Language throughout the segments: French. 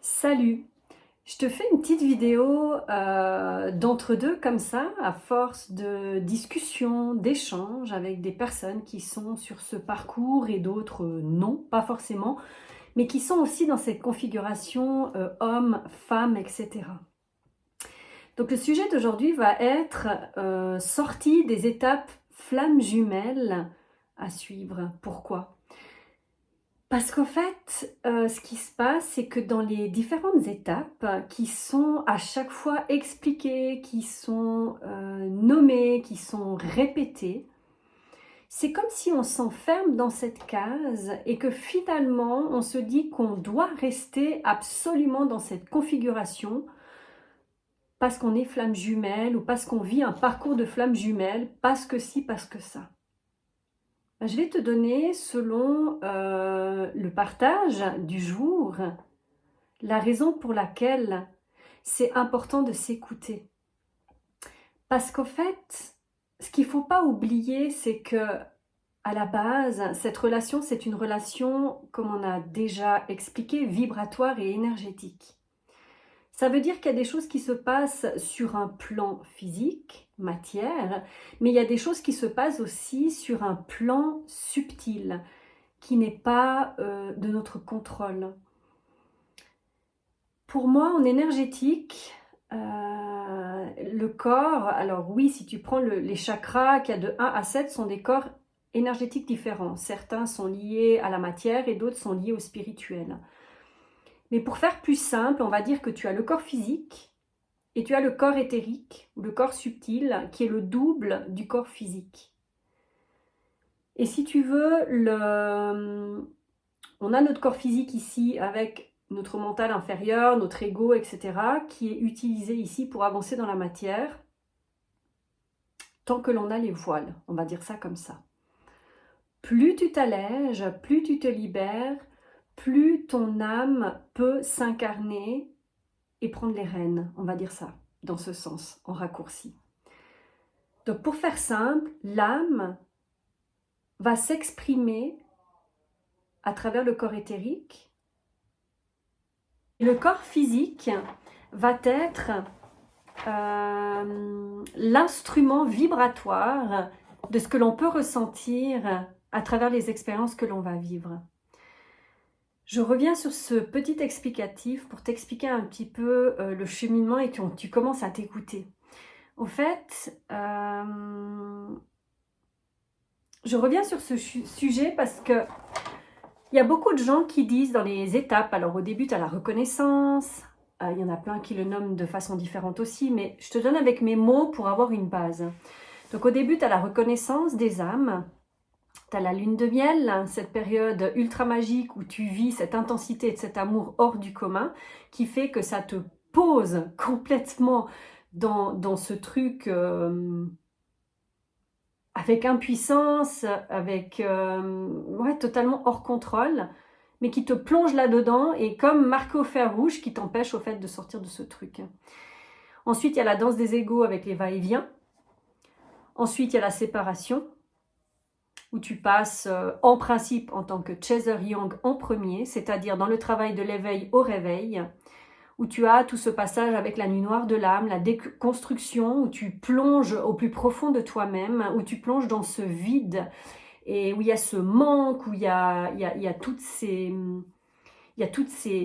Salut! Je te fais une petite vidéo d'entre-deux comme ça, à force de discussions, d'échanges avec des personnes qui sont sur ce parcours et d'autres non, pas forcément, mais qui sont aussi dans cette configuration homme, femme, etc. Donc le sujet d'aujourd'hui va être sortie des étapes flammes jumelles à suivre. Pourquoi? Parce qu'en fait, ce qui se passe, c'est que dans les différentes étapes qui sont à chaque fois expliquées, qui sont nommées, qui sont répétées, c'est comme si on s'enferme dans cette case et que finalement, on se dit qu'on doit rester absolument dans cette configuration parce qu'on est flamme jumelle ou parce qu'on vit un parcours de flamme jumelle, parce que ci, parce que ça. Je vais te donner, selon le partage du jour, la raison pour laquelle c'est important de s'écouter. Parce qu'en fait, ce qu'il ne faut pas oublier, c'est que à la base, cette relation, c'est une relation, comme on a déjà expliqué, vibratoire et énergétique. Ça veut dire qu'il y a des choses qui se passent sur un plan physique, matière, mais il y a des choses qui se passent aussi sur un plan subtil, qui n'est pas de notre contrôle. Pour moi, en énergétique, le corps, alors oui, si tu prends les chakras qu'il y a de 1 à 7, sont des corps énergétiques différents. Certains sont liés à la matière et d'autres sont liés au spirituel. Mais pour faire plus simple, on va dire que tu as le corps physique et tu as le corps éthérique, ou le corps subtil, qui est le double du corps physique. Et si tu veux, on a notre corps physique ici avec notre mental inférieur, notre ego, etc., qui est utilisé ici pour avancer dans la matière, tant que l'on a les voiles, on va dire ça comme ça. Plus tu t'allèges, plus tu te libères, plus ton âme peut s'incarner et prendre les rênes, on va dire ça, dans ce sens, en raccourci. Donc pour faire simple, l'âme va s'exprimer à travers le corps éthérique. Le corps physique va être l'instrument vibratoire de ce que l'on peut ressentir à travers les expériences que l'on va vivre. Je reviens sur ce petit explicatif pour t'expliquer un petit peu le cheminement et que tu commences à t'écouter. Au fait, je reviens sur ce sujet parce que il y a beaucoup de gens qui disent dans les étapes, alors au début tu as la reconnaissance, il y en a plein qui le nomment de façon différente aussi, mais je te donne avec mes mots pour avoir une base. Donc au début tu as la reconnaissance des âmes, tu as la lune de miel, cette période ultra magique où tu vis cette intensité et cet amour hors du commun, qui fait que ça te pose complètement dans ce truc avec impuissance, avec totalement hors contrôle, mais qui te plonge là-dedans et comme marqué au fer rouge qui t'empêche au fait de sortir de ce truc. Ensuite, il y a la danse des égos avec les va-et-vient. Ensuite, il y a la séparation, où tu passes en principe en tant que Chaser Young en premier, c'est-à-dire dans le travail de l'éveil au réveil, où tu as tout ce passage avec la nuit noire de l'âme, la déconstruction, où tu plonges au plus profond de toi-même, où tu plonges dans ce vide, et où il y a ce manque, où il y a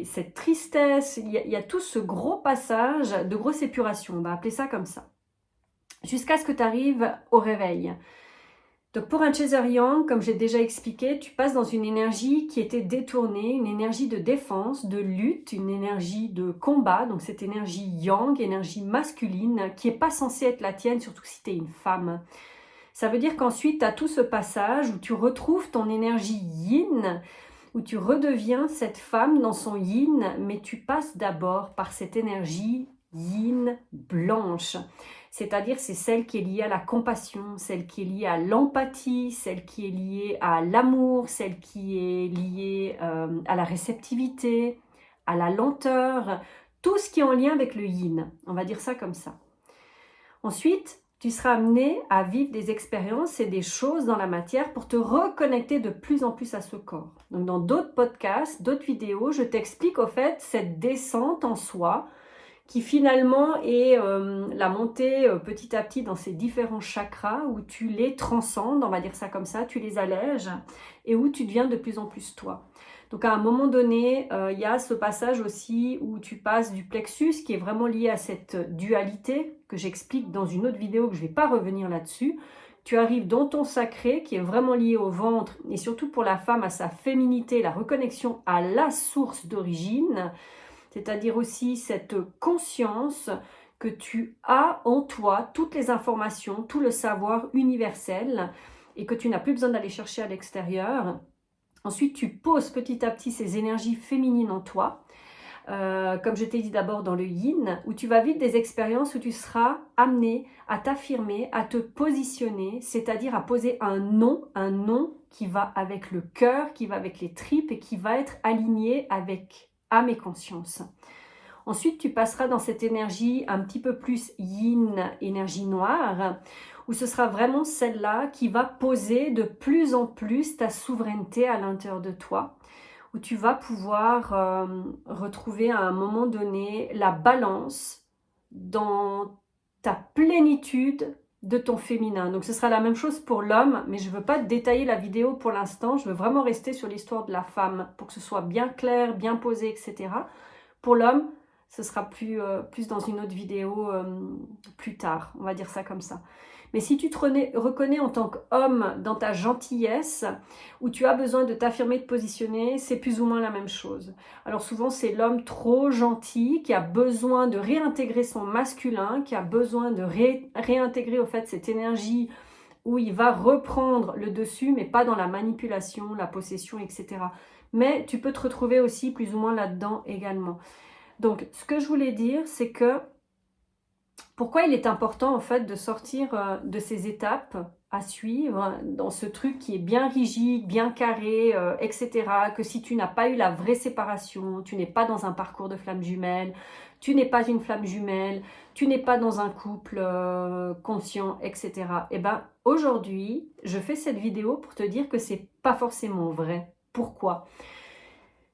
cette tristesse, il y a tout ce gros passage de grosse épuration, on va appeler ça comme ça, jusqu'à ce que tu arrives au réveil. Donc pour un Chaser Young, comme j'ai déjà expliqué, tu passes dans une énergie qui était détournée, une énergie de défense, de lutte, une énergie de combat, donc cette énergie Yang, énergie masculine, qui n'est pas censée être la tienne, surtout si tu es une femme. Ça veut dire qu'ensuite, tu as tout ce passage où tu retrouves ton énergie Yin, où tu redeviens cette femme dans son Yin, mais tu passes d'abord par cette énergie Yin blanche. C'est-à-dire c'est celle qui est liée à la compassion, celle qui est liée à l'empathie, celle qui est liée à l'amour, celle qui est liée à la réceptivité, à la lenteur, tout ce qui est en lien avec le yin, on va dire ça comme ça. Ensuite, tu seras amené à vivre des expériences et des choses dans la matière pour te reconnecter de plus en plus à ce corps. Donc dans d'autres podcasts, d'autres vidéos, je t'explique au fait cette descente en soi qui finalement est la montée petit à petit dans ces différents chakras où tu les transcendes, on va dire ça comme ça, tu les allèges et où tu deviens de plus en plus toi. Donc à un moment donné, il y a ce passage aussi où tu passes du plexus qui est vraiment lié à cette dualité que j'explique dans une autre vidéo que je ne vais pas revenir là-dessus. Tu arrives dans ton sacré qui est vraiment lié au ventre et surtout pour la femme à sa féminité, la reconnexion à la source d'origine, c'est-à-dire aussi cette conscience que tu as en toi toutes les informations, tout le savoir universel et que tu n'as plus besoin d'aller chercher à l'extérieur. Ensuite, tu poses petit à petit ces énergies féminines en toi, comme je t'ai dit d'abord dans le yin, où tu vas vivre des expériences où tu seras amené à t'affirmer, à te positionner, c'est-à-dire à poser un nom qui va avec le cœur, qui va avec les tripes et qui va être aligné avec âme et conscience. Ensuite, tu passeras dans cette énergie un petit peu plus yin, énergie noire, où ce sera vraiment celle-là qui va poser de plus en plus ta souveraineté à l'intérieur de toi, où tu vas pouvoir retrouver à un moment donné la balance dans ta plénitude de ton féminin. Donc ce sera la même chose pour l'homme, mais je ne veux pas détailler la vidéo pour l'instant, je veux vraiment rester sur l'histoire de la femme pour que ce soit bien clair, bien posé, etc. Pour l'homme, ce sera plus dans une autre vidéo plus tard, on va dire ça comme ça. Mais si tu te reconnais en tant qu'homme dans ta gentillesse, où tu as besoin de t'affirmer, de positionner, c'est plus ou moins la même chose. Alors souvent, c'est l'homme trop gentil qui a besoin de réintégrer son masculin, qui a besoin de réintégrer au fait cette énergie où il va reprendre le dessus, mais pas dans la manipulation, la possession, etc. Mais tu peux te retrouver aussi plus ou moins là-dedans également. Donc, ce que je voulais dire, c'est que pourquoi il est important en fait de sortir de ces étapes à suivre dans ce truc qui est bien rigide, bien carré, etc. Que si tu n'as pas eu la vraie séparation, tu n'es pas dans un parcours de flamme jumelle, tu n'es pas une flamme jumelle, tu n'es pas dans un couple conscient, etc. Et bien aujourd'hui, je fais cette vidéo pour te dire que c'est pas forcément vrai. Pourquoi ?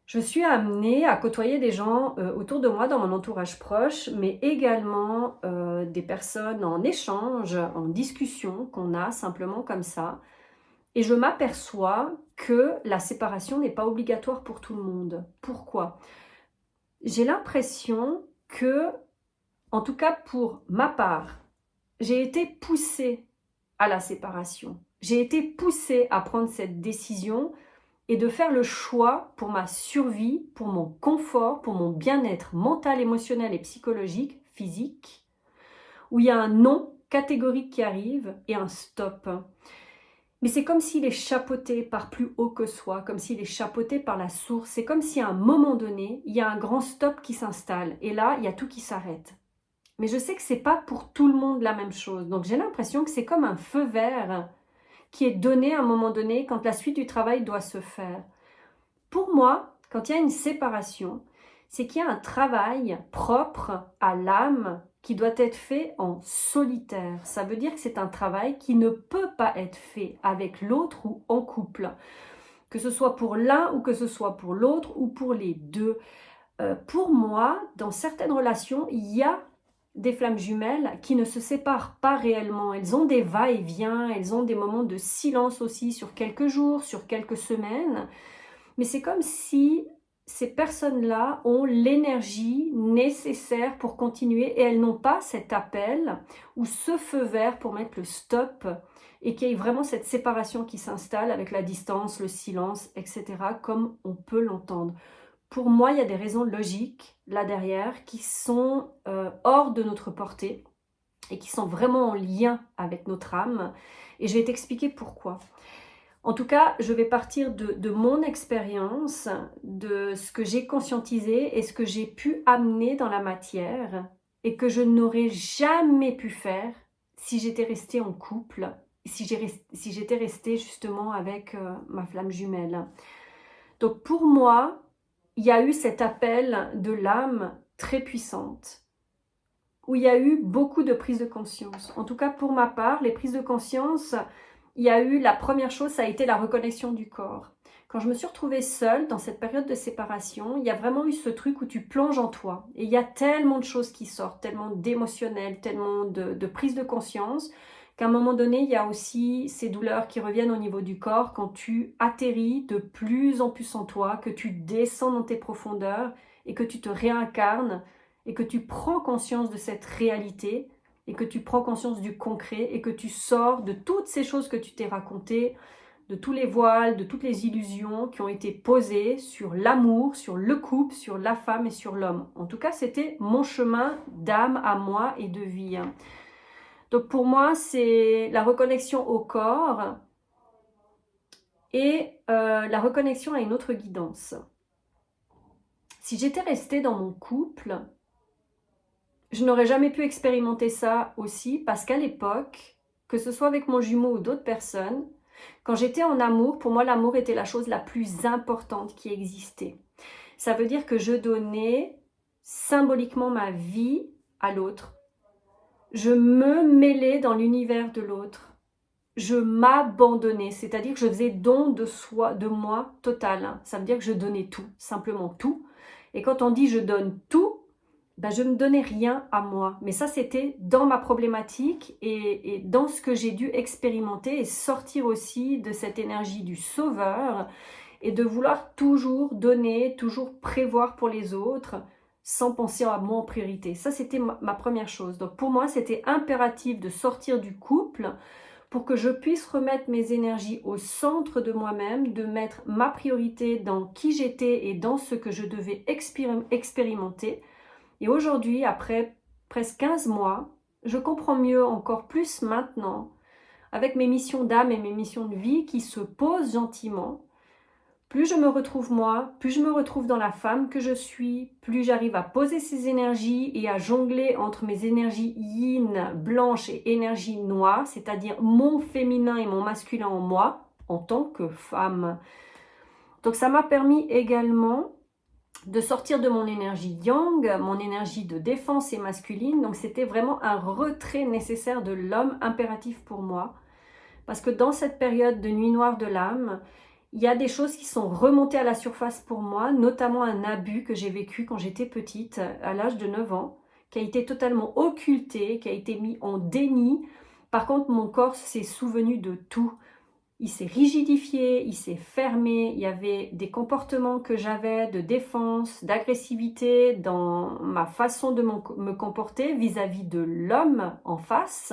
Je suis amenée à côtoyer des gens autour de moi dans mon entourage proche, mais également des personnes en échange, en discussion qu'on a simplement comme ça. Et je m'aperçois que la séparation n'est pas obligatoire pour tout le monde. Pourquoi ? J'ai l'impression que, en tout cas pour ma part, j'ai été poussée à la séparation. J'ai été poussée à prendre cette décision et de faire le choix pour ma survie, pour mon confort, pour mon bien-être mental, émotionnel et psychologique, physique, où il y a un non catégorique qui arrive et un stop. Mais c'est comme s'il est chapeauté par plus haut que soi, comme s'il est chapeauté par la source. C'est comme si à un moment donné, il y a un grand stop qui s'installe et là, il y a tout qui s'arrête. Mais je sais que c'est pas pour tout le monde la même chose. Donc j'ai l'impression que c'est comme un feu vert qui est donné à un moment donné quand la suite du travail doit se faire. Pour moi, quand il y a une séparation, c'est qu'il y a un travail propre à l'âme qui doit être fait en solitaire. Ça veut dire que c'est un travail qui ne peut pas être fait avec l'autre ou en couple. Que ce soit pour l'un ou que ce soit pour l'autre ou pour les deux. Pour moi, dans certaines relations, il y a des flammes jumelles qui ne se séparent pas réellement. Elles ont des va-et-vient, elles ont des moments de silence aussi sur quelques jours, sur quelques semaines. Mais c'est comme si ces personnes-là ont l'énergie nécessaire pour continuer et elles n'ont pas cet appel ou ce feu vert pour mettre le stop et qu'il y ait vraiment cette séparation qui s'installe avec la distance, le silence, etc. comme on peut l'entendre. Pour moi, il y a des raisons logiques là derrière qui sont hors de notre portée et qui sont vraiment en lien avec notre âme. Et je vais t'expliquer pourquoi. En tout cas, je vais partir de mon expérience, de ce que j'ai conscientisé et ce que j'ai pu amener dans la matière et que je n'aurais jamais pu faire si j'étais restée en couple, si j'étais restée justement avec ma flamme jumelle. Donc pour moi, il y a eu cet appel de l'âme très puissante où il y a eu beaucoup de prises de conscience. En tout cas, pour ma part, les prises de conscience, il y a eu, la première chose, ça a été la reconnexion du corps. Quand je me suis retrouvée seule dans cette période de séparation, il y a vraiment eu ce truc où tu plonges en toi. Et il y a tellement de choses qui sortent, tellement d'émotionnel, tellement de prise de conscience, qu'à un moment donné, il y a aussi ces douleurs qui reviennent au niveau du corps quand tu atterris de plus en plus en toi, que tu descends dans tes profondeurs et que tu te réincarnes et que tu prends conscience de cette réalité et que tu prends conscience du concret et que tu sors de toutes ces choses que tu t'es racontées, de tous les voiles, de toutes les illusions qui ont été posées sur l'amour, sur le couple, sur la femme et sur l'homme. En tout cas, c'était mon chemin d'âme à moi et de vie. Donc pour moi, c'est la reconnexion au corps et la reconnexion à une autre guidance. Si j'étais restée dans mon couple, je n'aurais jamais pu expérimenter ça aussi parce qu'à l'époque, que ce soit avec mon jumeau ou d'autres personnes, quand j'étais en amour, pour moi l'amour était la chose la plus importante qui existait. Ça veut dire que je donnais symboliquement ma vie à l'autre. Je me mêlais dans l'univers de l'autre. Je m'abandonnais, c'est-à-dire que je faisais don de soi, de moi total. Ça veut dire que je donnais tout, simplement tout. Et quand on dit je donne tout, ben je ne donnais rien à moi. Mais ça, c'était dans ma problématique et dans ce que j'ai dû expérimenter et sortir aussi de cette énergie du sauveur et de vouloir toujours donner, toujours prévoir pour les autres sans penser à moi en priorité. Ça, c'était ma première chose. Donc pour moi, c'était impératif de sortir du couple pour que je puisse remettre mes énergies au centre de moi-même, de mettre ma priorité dans qui j'étais et dans ce que je devais expérimenter. Et aujourd'hui, après presque 15 mois, je comprends mieux, encore plus maintenant, avec mes missions d'âme et mes missions de vie qui se posent gentiment. Plus je me retrouve moi, plus je me retrouve dans la femme que je suis, plus j'arrive à poser ces énergies et à jongler entre mes énergies yin, blanches et énergies noires, c'est-à-dire mon féminin et mon masculin en moi, en tant que femme. Donc ça m'a permis également de sortir de mon énergie yang, mon énergie de défense et masculine. Donc c'était vraiment un retrait nécessaire de l'homme impératif pour moi. Parce que dans cette période de nuit noire de l'âme, il y a des choses qui sont remontées à la surface pour moi, notamment un abus que j'ai vécu quand j'étais petite, à l'âge de 9 ans, qui a été totalement occulté, qui a été mis en déni. Par contre, mon corps s'est souvenu de tout. Il s'est rigidifié, il s'est fermé, il y avait des comportements que j'avais de défense, d'agressivité dans ma façon de me comporter vis-à-vis de l'homme en face,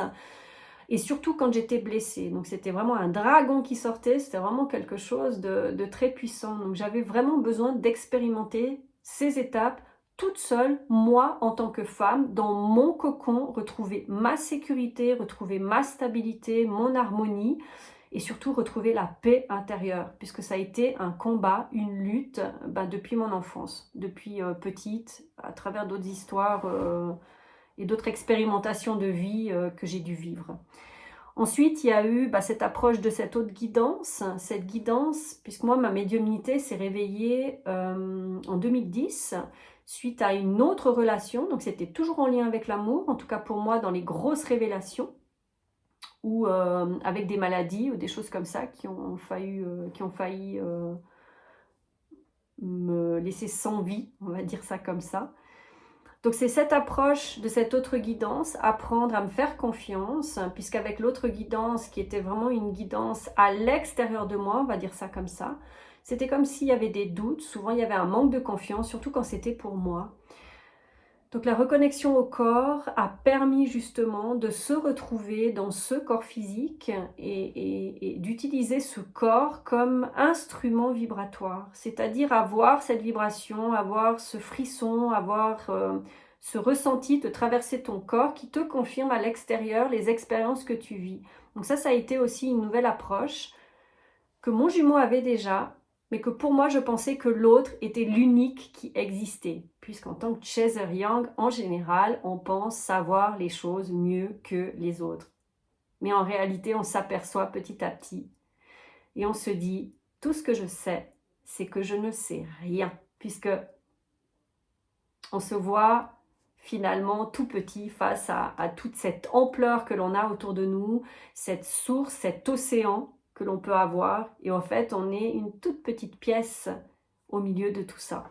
et surtout quand j'étais blessée. Donc c'était vraiment un dragon qui sortait, c'était vraiment quelque chose de très puissant. Donc j'avais vraiment besoin d'expérimenter ces étapes toute seule, moi en tant que femme, dans mon cocon, retrouver ma sécurité, retrouver ma stabilité, mon harmonie, et surtout retrouver la paix intérieure, puisque ça a été un combat, une lutte depuis mon enfance, depuis petite, à travers d'autres histoires et d'autres expérimentations de vie que j'ai dû vivre. Ensuite, il y a eu cette approche de cette autre guidance, puisque moi, ma médiumnité s'est réveillée en 2010, suite à une autre relation, donc c'était toujours en lien avec l'amour, en tout cas pour moi, dans les grosses révélations, ou avec des maladies ou des choses comme ça qui ont failli me laisser sans vie, on va dire ça comme ça. Donc c'est cette approche de cette autre guidance, apprendre à me faire confiance, puisqu'avec l'autre guidance qui était vraiment une guidance à l'extérieur de moi, on va dire ça comme ça, c'était comme s'il y avait des doutes, souvent il y avait un manque de confiance, surtout quand c'était pour moi. Donc la reconnexion au corps a permis justement de se retrouver dans ce corps physique et d'utiliser ce corps comme instrument vibratoire, c'est-à-dire avoir cette vibration, avoir ce frisson, avoir ce ressenti de traverser ton corps qui te confirme à l'extérieur les expériences que tu vis. Donc ça a été aussi une nouvelle approche que mon jumeau avait déjà, mais que pour moi, je pensais que l'autre était l'unique qui existait. Puisqu'en tant que chaser yang, en général, on pense savoir les choses mieux que les autres. Mais en réalité, on s'aperçoit petit à petit et on se dit, tout ce que je sais, c'est que je ne sais rien. Puisque on se voit finalement tout petit face à toute cette ampleur que l'on a autour de nous, cette source, cet océan que l'on peut avoir. Et en fait, on est une toute petite pièce au milieu de tout ça.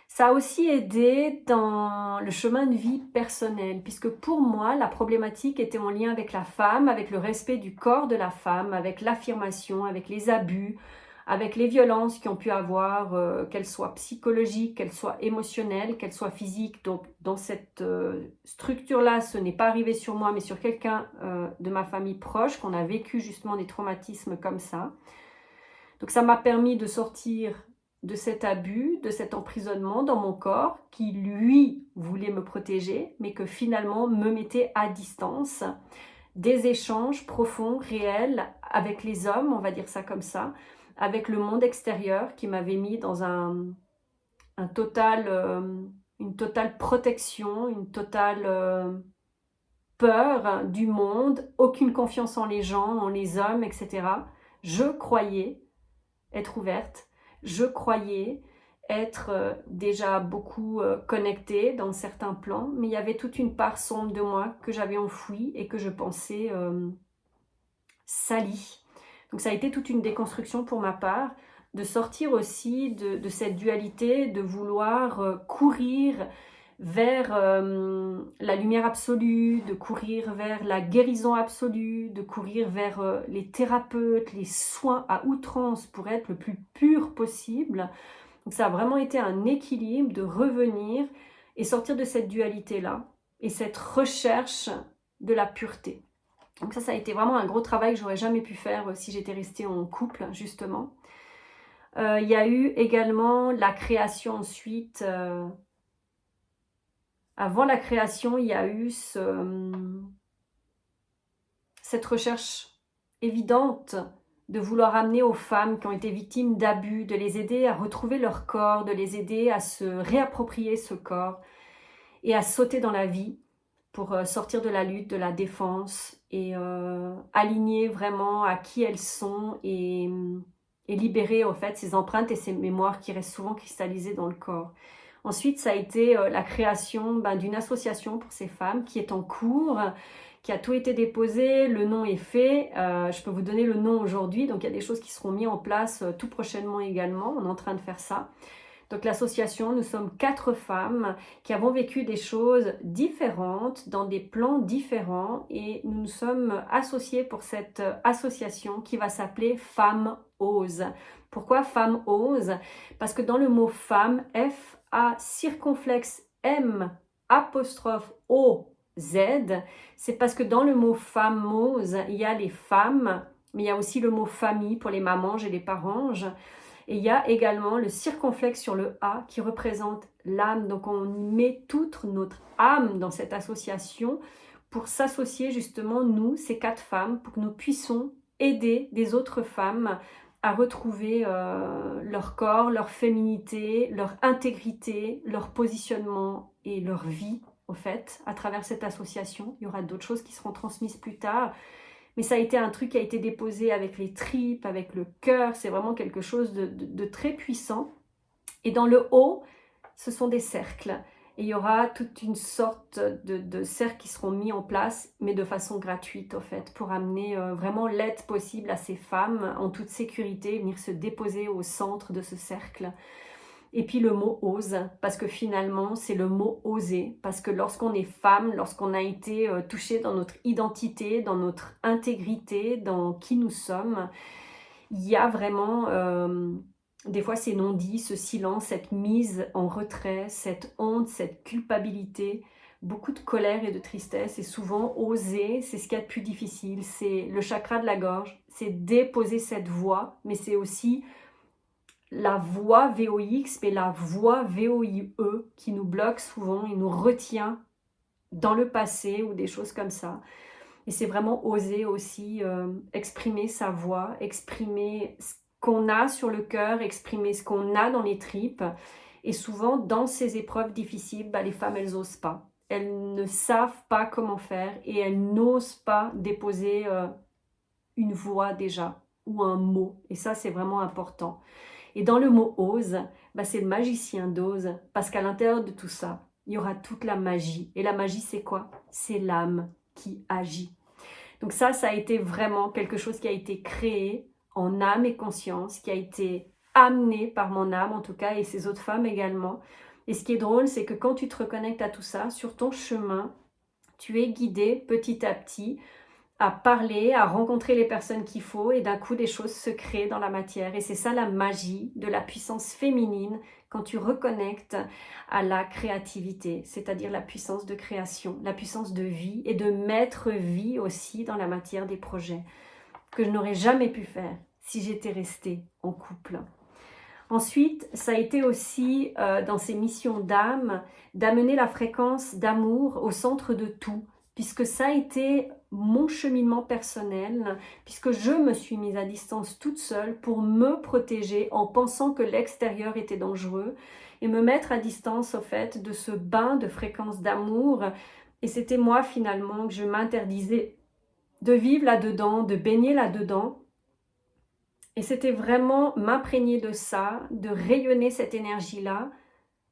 Ça a aussi aidé dans le chemin de vie personnel, puisque pour moi, la problématique était en lien avec la femme, avec le respect du corps de la femme, avec l'affirmation, avec les abus, avec les violences qui ont pu avoir, qu'elles soient psychologiques, qu'elles soient émotionnelles, qu'elles soient physiques. Donc dans cette structure-là, ce n'est pas arrivé sur moi, mais sur quelqu'un de ma famille proche, qu'on a vécu justement des traumatismes comme ça. Donc ça m'a permis de sortir de cet abus, de cet emprisonnement dans mon corps qui, lui, voulait me protéger, mais que finalement me mettait à distance des échanges profonds, réels, avec les hommes, on va dire ça comme ça, avec le monde extérieur qui m'avait mis dans une totale protection, une totale peur du monde, aucune confiance en les gens, en les hommes, etc. Je croyais être ouverte, je croyais être déjà beaucoup connectée dans certains plans, mais il y avait toute une part sombre de moi que j'avais enfouie et que je pensais salie. Donc ça a été toute une déconstruction pour ma part, de sortir aussi de cette dualité, de vouloir courir vers la lumière absolue, de courir vers la guérison absolue, de courir vers les thérapeutes, les soins à outrance pour être le plus pur possible. Donc ça a vraiment été un équilibre de revenir et sortir de cette dualité-là et cette recherche de la pureté. Donc ça a été vraiment un gros travail que j'aurais jamais pu faire si j'étais restée en couple, justement. Il y a eu également la création ensuite. Avant la création, il y a eu cette recherche évidente de vouloir amener aux femmes qui ont été victimes d'abus, de les aider à retrouver leur corps, de les aider à se réapproprier ce corps et à sauter dans la vie pour sortir de la lutte, de la défense et aligner vraiment à qui elles sont et libérer en fait ces empreintes et ces mémoires qui restent souvent cristallisées dans le corps. Ensuite, ça a été la création d'une association pour ces femmes qui est en cours, qui a tout été déposé, le nom est fait. Je peux vous donner le nom aujourd'hui, donc il y a des choses qui seront mises en place tout prochainement également. On est en train de faire ça. Donc l'association, nous sommes 4 femmes qui avons vécu des choses différentes, dans des plans différents, et nous nous sommes associées pour cette association qui va s'appeler Femmes Osent. Pourquoi Femmes Osent? Parce que dans le mot femme, F-A circonflexe M apostrophe O-Z, c'est parce que dans le mot femme ose, il y a les femmes, mais il y a aussi le mot famille pour les mamanges et les paranges. Et il y a également le circonflexe sur le A qui représente l'âme. Donc on met toute notre âme dans cette association pour s'associer justement, nous, ces 4 femmes, pour que nous puissions aider des autres femmes à retrouver leur corps, leur féminité, leur intégrité, leur positionnement et leur vie, au fait, à travers cette association. Il y aura d'autres choses qui seront transmises plus tard. Mais ça a été un truc qui a été déposé avec les tripes, avec le cœur. C'est vraiment quelque chose de très puissant. Et dans le haut, ce sont des cercles. Et il y aura toute une sorte de cercles qui seront mis en place, mais de façon gratuite, au fait, pour amener vraiment l'aide possible à ces femmes en toute sécurité, venir se déposer au centre de ce cercle. Et puis le mot ose, parce que finalement c'est le mot oser, parce que lorsqu'on est femme, lorsqu'on a été touché dans notre identité, dans notre intégrité, dans qui nous sommes, il y a vraiment des fois ces non-dits, ce silence, cette mise en retrait, cette honte, cette culpabilité, beaucoup de colère et de tristesse. Et souvent oser, c'est ce qu'il y a de plus difficile, c'est le chakra de la gorge, c'est déposer cette voix, mais c'est aussi la voix VOX, mais la voix VOIE qui nous bloque souvent et nous retient dans le passé ou des choses comme ça. Et c'est vraiment oser aussi exprimer sa voix, exprimer ce qu'on a sur le cœur, exprimer ce qu'on a dans les tripes. Et souvent, dans ces épreuves difficiles, les femmes, elles n'osent pas. Elles ne savent pas comment faire et elles n'osent pas déposer une voix déjà ou un mot. Et ça, c'est vraiment important. Et dans le mot ose, c'est le magicien d'ose, parce qu'à l'intérieur de tout ça, il y aura toute la magie. Et la magie, c'est quoi? C'est l'âme qui agit. Donc ça a été vraiment quelque chose qui a été créé en âme et conscience, qui a été amené par mon âme en tout cas, et ces autres femmes également. Et ce qui est drôle, c'est que quand tu te reconnectes à tout ça, sur ton chemin, tu es guidé petit à petit à parler, à rencontrer les personnes qu'il faut, et d'un coup des choses se créent dans la matière. Et c'est ça la magie de la puissance féminine quand tu reconnectes à la créativité, c'est-à-dire la puissance de création, la puissance de vie et de mettre vie aussi dans la matière des projets que je n'aurais jamais pu faire si j'étais restée en couple. Ensuite, ça a été aussi dans ces missions d'âme d'amener la fréquence d'amour au centre de tout, puisque ça a été mon cheminement personnel, puisque je me suis mise à distance toute seule pour me protéger en pensant que l'extérieur était dangereux et me mettre à distance au fait de ce bain de fréquence d'amour. Et c'était moi finalement que je m'interdisais de vivre là-dedans, de baigner là-dedans. Et c'était vraiment m'imprégner de ça, de rayonner cette énergie-là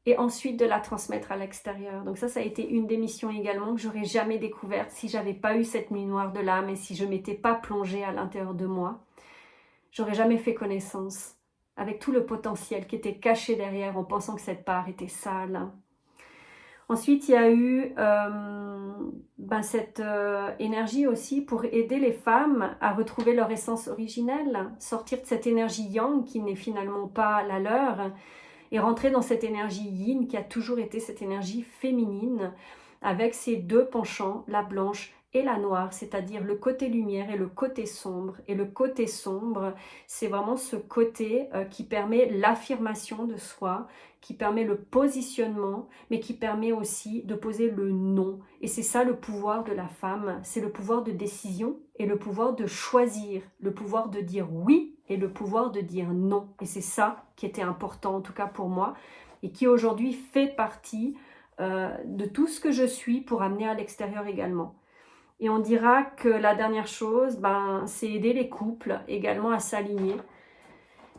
et ensuite de la transmettre à l'extérieur. Donc ça a été une des missions également que j'aurais jamais découverte si j'avais pas eu cette nuit noire de l'âme et si je m'étais pas plongée à l'intérieur de moi. J'aurais jamais fait connaissance avec tout le potentiel qui était caché derrière en pensant que cette part était sale. Ensuite, il y a eu cette énergie aussi pour aider les femmes à retrouver leur essence originelle, sortir de cette énergie yang qui n'est finalement pas la leur et rentrer dans cette énergie yin qui a toujours été cette énergie féminine avec ses deux penchants, la blanche et la noire, c'est-à-dire le côté lumière et le côté sombre. Et le côté sombre, c'est vraiment ce côté qui permet l'affirmation de soi, qui permet le positionnement, mais qui permet aussi de poser le non. Et c'est ça le pouvoir de la femme, c'est le pouvoir de décision et le pouvoir de choisir, le pouvoir de dire oui et le pouvoir de dire non. Et c'est ça qui était important, en tout cas pour moi, et qui aujourd'hui fait partie de tout ce que je suis pour amener à l'extérieur également. Et on dira que la dernière chose, c'est aider les couples également à s'aligner.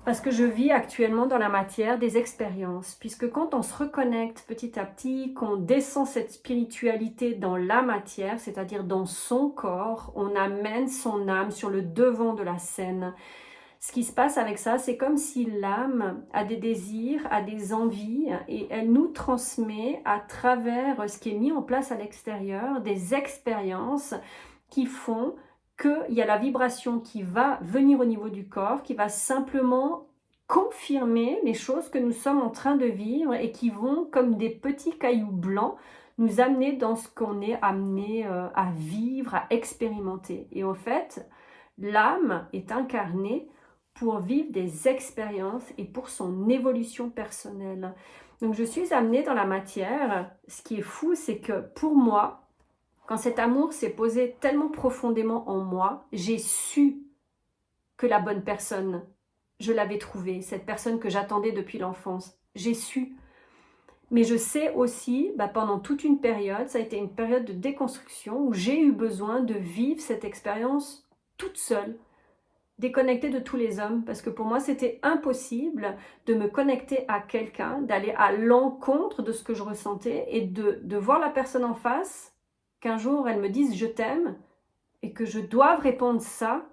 Parce que je vis actuellement dans la matière des expériences. Puisque quand on se reconnecte petit à petit, qu'on descend cette spiritualité dans la matière, c'est-à-dire dans son corps, on amène son âme sur le devant de la scène. Ce qui se passe avec ça, c'est comme si l'âme a des désirs, a des envies et elle nous transmet à travers ce qui est mis en place à l'extérieur des expériences qui font qu'il y a la vibration qui va venir au niveau du corps, qui va simplement confirmer les choses que nous sommes en train de vivre et qui vont, comme des petits cailloux blancs, nous amener dans ce qu'on est amené à vivre, à expérimenter. Et en fait, l'âme est incarnée pour vivre des expériences et pour son évolution personnelle. Donc je suis amenée dans la matière. Ce qui est fou, c'est que pour moi, quand cet amour s'est posé tellement profondément en moi, j'ai su que la bonne personne, je l'avais trouvée, cette personne que j'attendais depuis l'enfance. J'ai su. Mais je sais aussi, pendant toute une période, ça a été une période de déconstruction où j'ai eu besoin de vivre cette expérience toute seule, déconnectée de tous les hommes, parce que pour moi c'était impossible de me connecter à quelqu'un, d'aller à l'encontre de ce que je ressentais et de voir la personne en face, qu'un jour elle me dise je t'aime et que je doive répondre ça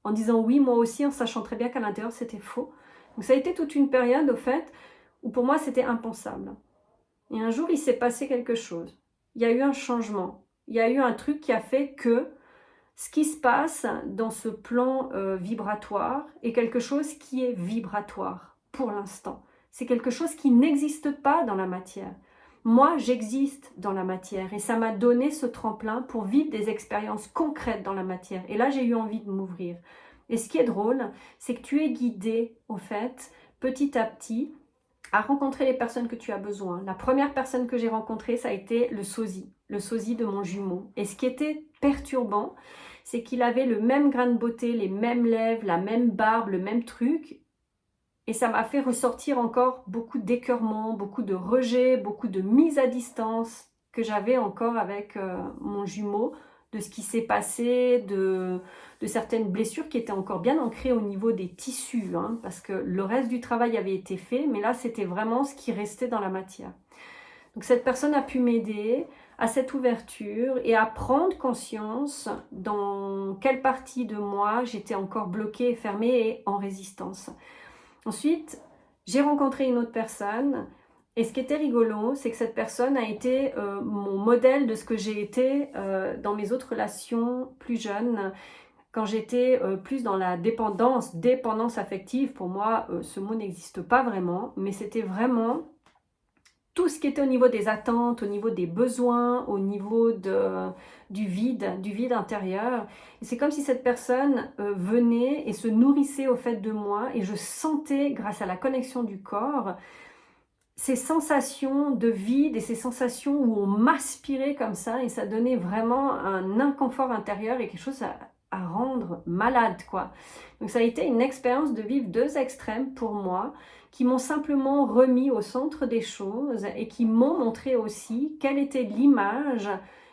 en disant oui moi aussi, en sachant très bien qu'à l'intérieur c'était faux. Donc ça a été toute une période au fait où pour moi c'était impensable. Et un jour il s'est passé quelque chose, il y a eu un changement, il y a eu un truc qui a fait que ce qui se passe dans ce plan vibratoire est quelque chose qui est vibratoire pour l'instant. C'est quelque chose qui n'existe pas dans la matière. Moi, j'existe dans la matière et ça m'a donné ce tremplin pour vivre des expériences concrètes dans la matière. Et là, j'ai eu envie de m'ouvrir. Et ce qui est drôle, c'est que tu es guidé, au fait, petit à petit, à rencontrer les personnes que tu as besoin. La première personne que j'ai rencontrée, ça a été le sosie de mon jumeau. Et ce qui était perturbant, c'est qu'il avait le même grain de beauté, les mêmes lèvres, la même barbe, le même truc. Et ça m'a fait ressortir encore beaucoup d'écœurements, beaucoup de rejets, beaucoup de mise à distance que j'avais encore avec mon jumeau, de ce qui s'est passé, de certaines blessures qui étaient encore bien ancrées au niveau des tissus, parce que le reste du travail avait été fait, mais là c'était vraiment ce qui restait dans la matière. Donc cette personne a pu m'aider à cette ouverture et à prendre conscience dans quelle partie de moi j'étais encore bloquée, fermée et en résistance. Ensuite, j'ai rencontré une autre personne et ce qui était rigolo, c'est que cette personne a été mon modèle de ce que j'ai été dans mes autres relations plus jeunes. Quand j'étais plus dans la dépendance affective, pour moi, ce mot n'existe pas vraiment, mais c'était vraiment tout ce qui était au niveau des attentes, au niveau des besoins, au niveau du vide intérieur. Et c'est comme si cette personne venait et se nourrissait au fait de moi et je sentais, grâce à la connexion du corps, ces sensations de vide et ces sensations où on m'aspirait comme ça et ça donnait vraiment un inconfort intérieur et quelque chose à rendre malade, quoi. Donc ça a été une expérience de vivre deux extrêmes pour moi qui m'ont simplement remis au centre des choses et qui m'ont montré aussi quelle était l'image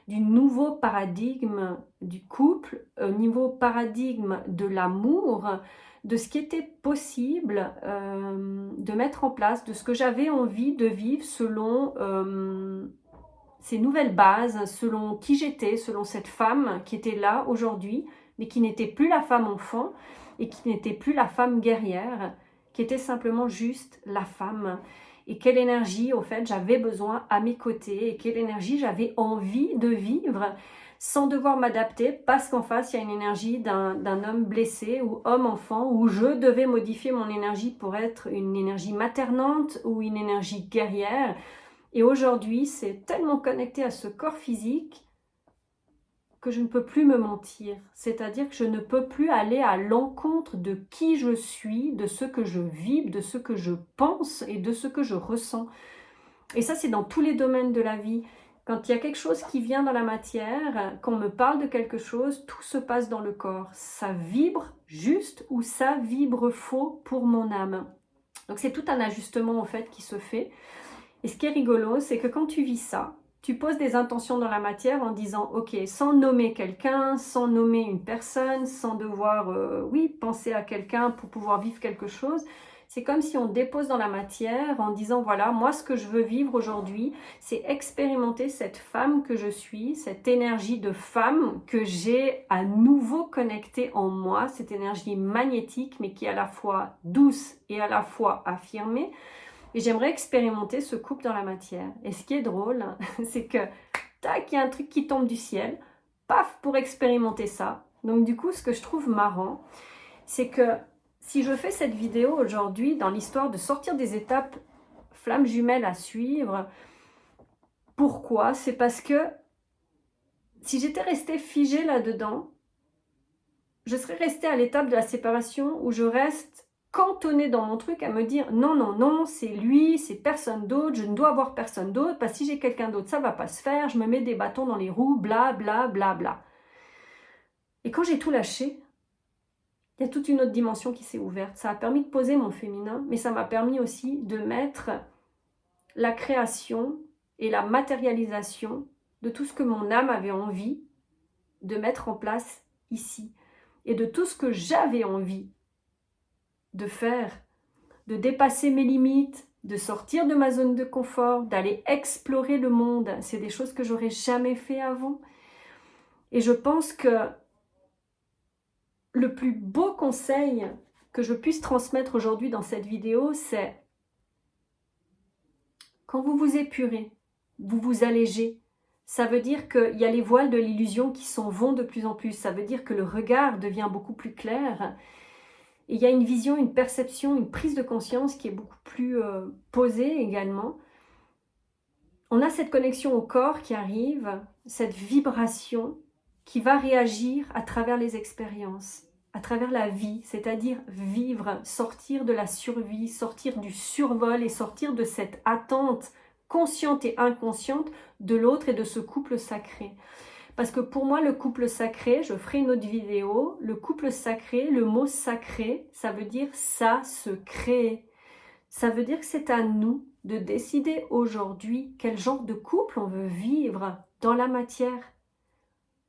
du nouveau paradigme du couple, au niveau paradigme de l'amour, de ce qui était possible de mettre en place, de ce que j'avais envie de vivre selon ces nouvelles bases, selon qui j'étais, selon cette femme qui était là aujourd'hui, mais qui n'était plus la femme enfant et qui n'était plus la femme guerrière, qui était simplement juste la femme. Et quelle énergie, au fait, j'avais besoin à mes côtés et quelle énergie j'avais envie de vivre sans devoir m'adapter parce qu'en face, il y a une énergie d'un homme blessé ou homme-enfant où je devais modifier mon énergie pour être une énergie maternante ou une énergie guerrière. Et aujourd'hui, c'est tellement connecté à ce corps physique que je ne peux plus me mentir. C'est-à-dire que je ne peux plus aller à l'encontre de qui je suis, de ce que je vibre, de ce que je pense et de ce que je ressens. Et ça, c'est dans tous les domaines de la vie. Quand il y a quelque chose qui vient dans la matière, qu'on me parle de quelque chose, tout se passe dans le corps. Ça vibre juste ou ça vibre faux pour mon âme. Donc c'est tout un ajustement en fait qui se fait. Et ce qui est rigolo, c'est que quand tu vis ça, tu poses des intentions dans la matière en disant, ok, sans nommer quelqu'un, sans nommer une personne, sans devoir, penser à quelqu'un pour pouvoir vivre quelque chose. C'est comme si on dépose dans la matière en disant, voilà, moi ce que je veux vivre aujourd'hui, c'est expérimenter cette femme que je suis, cette énergie de femme que j'ai à nouveau connectée en moi, cette énergie magnétique, mais qui est à la fois douce et à la fois affirmée. Et j'aimerais expérimenter ce couple dans la matière. Et ce qui est drôle, c'est que, tac, il y a un truc qui tombe du ciel, paf, pour expérimenter ça. Donc du coup, ce que je trouve marrant, c'est que si je fais cette vidéo aujourd'hui dans l'histoire de sortir des étapes flammes jumelles à suivre, pourquoi? C'est parce que si j'étais restée figée là-dedans, je serais restée à l'étape de la séparation où je reste cantonnée dans mon truc à me dire non, non, non, c'est lui, c'est personne d'autre, je ne dois avoir personne d'autre, parce que si j'ai quelqu'un d'autre, ça ne va pas se faire, je me mets des bâtons dans les roues, bla, bla, bla, bla. Et quand j'ai tout lâché, il y a toute une autre dimension qui s'est ouverte. Ça a permis de poser mon féminin, mais ça m'a permis aussi de mettre la création et la matérialisation de tout ce que mon âme avait envie de mettre en place ici. Et de tout ce que j'avais envie de faire, de dépasser mes limites, de sortir de ma zone de confort, d'aller explorer le monde. C'est des choses que j'aurais jamais fait avant. Et je pense que le plus beau conseil que je puisse transmettre aujourd'hui dans cette vidéo, c'est quand vous vous épurez, vous vous allégez. Ça veut dire qu'il y a les voiles de l'illusion qui s'en vont de plus en plus. Ça veut dire que le regard devient beaucoup plus clair. Et il y a une vision, une perception, une prise de conscience qui est beaucoup plus posée également. On a cette connexion au corps qui arrive, cette vibration qui va réagir à travers les expériences, à travers la vie, c'est-à-dire vivre, sortir de la survie, sortir du survol et sortir de cette attente consciente et inconsciente de l'autre et de ce couple sacré. Parce que pour moi, le couple sacré, je ferai une autre vidéo, le couple sacré, le mot sacré, ça veut dire ça se crée. Ça veut dire que c'est à nous de décider aujourd'hui quel genre de couple on veut vivre dans la matière.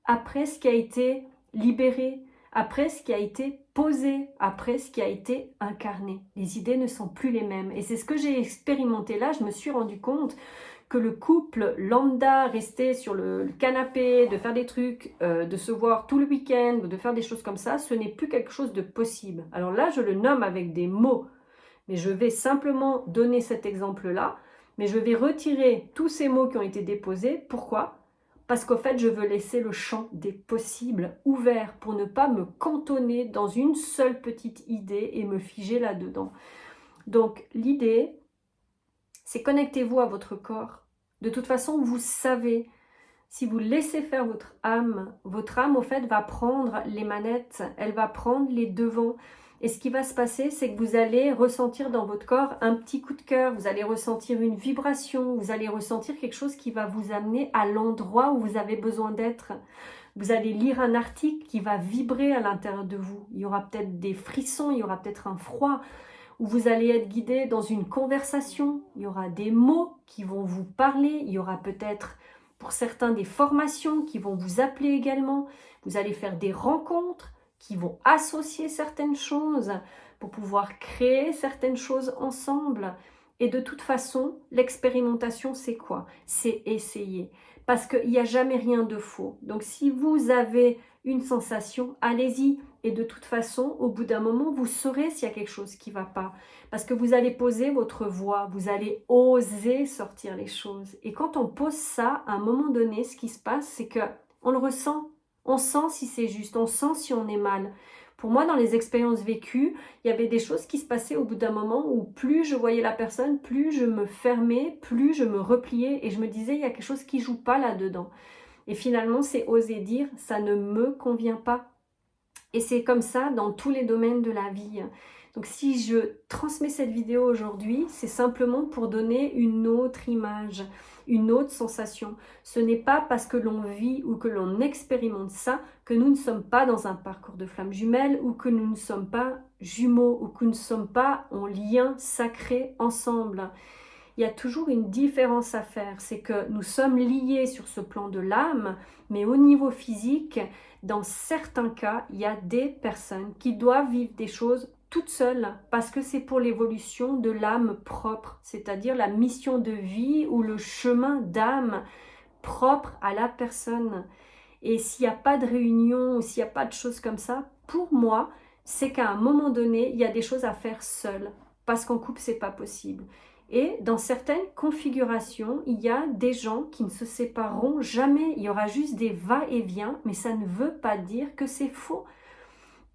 Après ce qui a été libéré, après ce qui a été posé, après ce qui a été incarné. Les idées ne sont plus les mêmes. Et c'est ce que j'ai expérimenté là, je me suis rendu compte que le couple lambda, rester sur le canapé, de faire des trucs, de se voir tout le week-end, de faire des choses comme ça, ce n'est plus quelque chose de possible. Alors là, je le nomme avec des mots, mais je vais simplement donner cet exemple-là, mais je vais retirer tous ces mots qui ont été déposés. Pourquoi ? Parce qu'en fait, je veux laisser le champ des possibles ouvert pour ne pas me cantonner dans une seule petite idée et me figer là-dedans. Donc, l'idée, c'est connectez-vous à votre corps. De toute façon, vous savez, si vous laissez faire votre âme, au fait, va prendre les manettes, elle va prendre les devants. Et ce qui va se passer, c'est que vous allez ressentir dans votre corps un petit coup de cœur, vous allez ressentir une vibration, vous allez ressentir quelque chose qui va vous amener à l'endroit où vous avez besoin d'être. Vous allez lire un article qui va vibrer à l'intérieur de vous. Il y aura peut-être des frissons, il y aura peut-être un froid, où vous allez être guidé dans une conversation. Il y aura des mots qui vont vous parler, il y aura peut-être pour certains des formations qui vont vous appeler également. Vous allez faire des rencontres qui vont associer certaines choses pour pouvoir créer certaines choses ensemble. Et de toute façon, l'expérimentation, c'est quoi? C'est essayer. Parce qu'il n'y a jamais rien de faux. Donc si vous avez une sensation, allez-y. Et de toute façon, au bout d'un moment, vous saurez s'il y a quelque chose qui ne va pas. Parce que vous allez poser votre voix, vous allez oser sortir les choses. Et quand on pose ça, à un moment donné, ce qui se passe, c'est qu'on le ressent. On sent si c'est juste, on sent si on est mal. Pour moi, dans les expériences vécues, il y avait des choses qui se passaient au bout d'un moment où plus je voyais la personne, plus je me fermais, plus je me repliais et je me disais, il y a quelque chose qui ne joue pas là-dedans. Et finalement, c'est oser dire, ça ne me convient pas. Et c'est comme ça dans tous les domaines de la vie. Donc si je transmets cette vidéo aujourd'hui, c'est simplement pour donner une autre image, une autre sensation. Ce n'est pas parce que l'on vit ou que l'on expérimente ça que nous ne sommes pas dans un parcours de flammes jumelles ou que nous ne sommes pas jumeaux ou que nous ne sommes pas en lien sacré ensemble. Il y a toujours une différence à faire, c'est que nous sommes liés sur ce plan de l'âme, mais au niveau physique, dans certains cas, il y a des personnes qui doivent vivre des choses toutes seules parce que c'est pour l'évolution de l'âme propre, c'est-à-dire la mission de vie ou le chemin d'âme propre à la personne. Et s'il n'y a pas de réunion ou s'il n'y a pas de choses comme ça, pour moi, c'est qu'à un moment donné, il y a des choses à faire seul parce qu'en couple, c'est pas possible. Et dans certaines configurations, il y a des gens qui ne se sépareront jamais. Il y aura juste des va-et-vient, mais ça ne veut pas dire que c'est faux.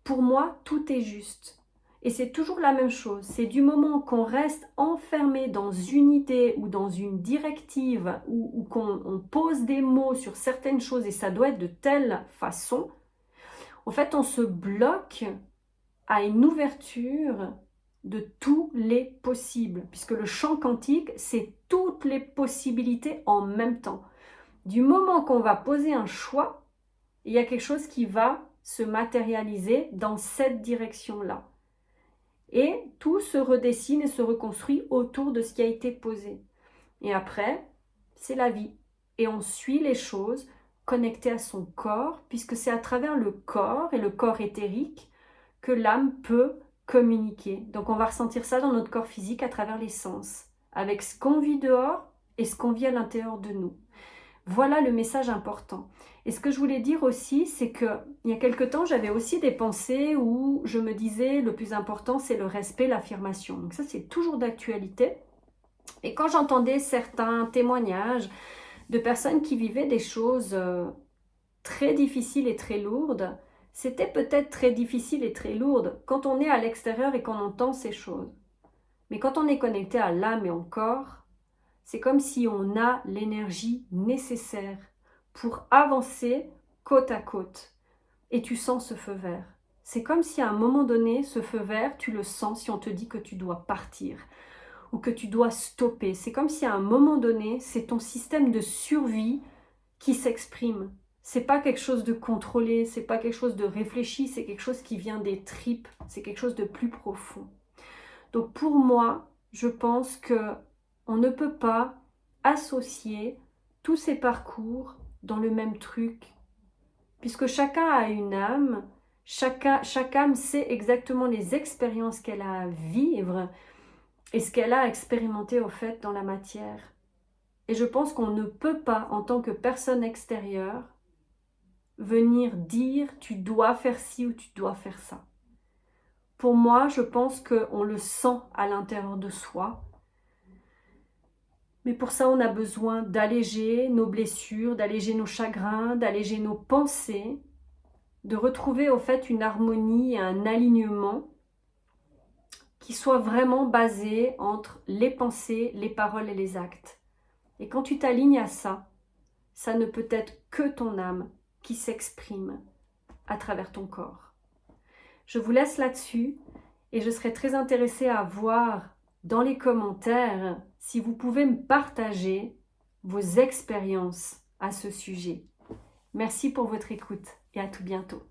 Pour moi, tout est juste. Et c'est toujours la même chose. C'est du moment qu'on reste enfermé dans une idée ou dans une directive ou qu'on pose des mots sur certaines choses et ça doit être de telle façon, en fait, on se bloque à une ouverture de tous les possibles, puisque le champ quantique, c'est toutes les possibilités en même temps. Du moment qu'on va poser un choix, il y a quelque chose qui va se matérialiser dans cette direction-là. Et tout se redessine et se reconstruit autour de ce qui a été posé. Et après, c'est la vie. Et on suit les choses connectées à son corps, puisque c'est à travers le corps et le corps éthérique que l'âme peut communiquer. Donc on va ressentir ça dans notre corps physique à travers les sens, avec ce qu'on vit dehors et ce qu'on vit à l'intérieur de nous. Voilà le message important. Et ce que je voulais dire aussi, c'est que il y a quelque temps, j'avais aussi des pensées où je me disais le plus important, c'est le respect, l'affirmation. Donc ça, c'est toujours d'actualité. Et quand j'entendais certains témoignages de personnes qui vivaient des choses très difficiles et très lourdes, c'était peut-être très difficile et très lourde quand on est à l'extérieur et qu'on entend ces choses. Mais quand on est connecté à l'âme et au corps, c'est comme si on a l'énergie nécessaire pour avancer côte à côte. Et tu sens ce feu vert. C'est comme si à un moment donné, ce feu vert, tu le sens si on te dit que tu dois partir ou que tu dois stopper. C'est comme si à un moment donné, c'est ton système de survie qui s'exprime. C'est pas quelque chose de contrôlé, c'est pas quelque chose de réfléchi, c'est quelque chose qui vient des tripes, c'est quelque chose de plus profond. Donc pour moi, je pense que on ne peut pas associer tous ces parcours dans le même truc, puisque chacun a une âme, chaque âme sait exactement les expériences qu'elle a à vivre et ce qu'elle a expérimenté au fait dans la matière. Et je pense qu'on ne peut pas, en tant que personne extérieure, venir dire tu dois faire ci ou tu dois faire ça. Pour moi, je pense qu'on le sent à l'intérieur de soi. Mais pour ça, on a besoin d'alléger nos blessures, d'alléger nos chagrins, d'alléger nos pensées, de retrouver au fait une harmonie et un alignement qui soit vraiment basé entre les pensées, les paroles et les actes. Et quand tu t'alignes à ça, ça ne peut être que ton âme qui s'exprime à travers ton corps. Je vous laisse là-dessus et je serais très intéressée à voir dans les commentaires si vous pouvez me partager vos expériences à ce sujet. Merci pour votre écoute et à tout bientôt.